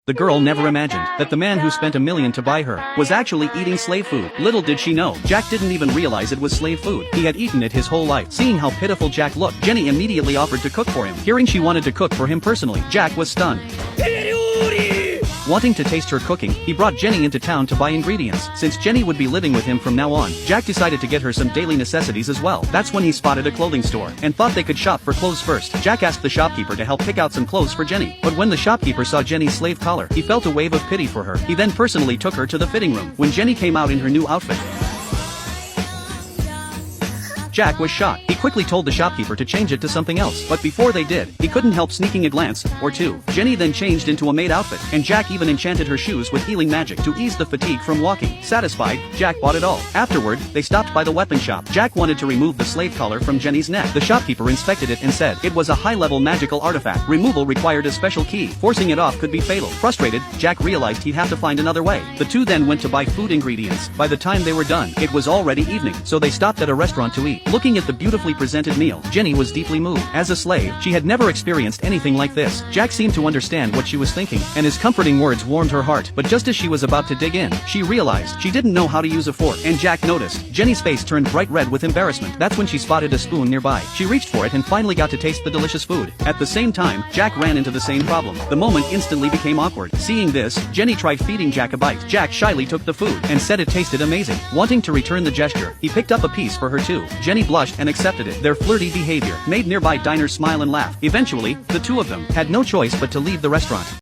The girl never imagined that the man who spent $1 million to buy her was actually eating slave food. Little did she know, Jack didn't even realize it was slave food. He had eaten it his whole life. Seeing how pitiful Jack looked, Jenny immediately offered to cook for him. Hearing she wanted to cook for him personally, Jack was stunned. Wanting to taste her cooking, he brought Jenny into town to buy ingredients. Since Jenny would be living with him from now on, Jack decided to get her some daily necessities as well. That's when he spotted a clothing store, and thought they could shop for clothes first. Jack asked the shopkeeper to help pick out some clothes for Jenny. But when the shopkeeper saw Jenny's slave collar, he felt a wave of pity for her. He then personally took her to the fitting room. When Jenny came out in her new outfit, Jack was shocked. He quickly told the shopkeeper to change it to something else, but before they did, he couldn't help sneaking a glance or two. Jenny then changed into a maid outfit, and Jack even enchanted her shoes with healing magic to ease the fatigue from walking. Satisfied, Jack bought it all. Afterward, they stopped by the weapon shop. Jack wanted to remove the slave collar from Jenny's neck. The shopkeeper inspected it and said it was a high-level magical artifact. Removal required a special key. Forcing it off could be fatal. Frustrated, Jack realized he'd have to find another way. The two then went to buy food ingredients. By the time they were done, it was already evening, so they stopped at a restaurant to eat. Looking at the beautifully presented meal, Jenny was deeply moved. As a slave, she had never experienced anything like this. Jack seemed to understand what she was thinking, and his comforting words warmed her heart. But just as she was about to dig in, she realized she didn't know how to use a fork. And Jack noticed Jenny's face turned bright red with embarrassment. That's when she spotted a spoon nearby. She reached for it and finally got to taste the delicious food. At the same time, Jack ran into the same problem. The moment instantly became awkward. Seeing this, Jenny tried feeding Jack a bite. Jack shyly took the food and said it tasted amazing. Wanting to return the gesture, he picked up a piece for her too. Jenny blushed and accepted it. Their flirty behavior made nearby diners smile and laugh. Eventually, the two of them had no choice but to leave the restaurant.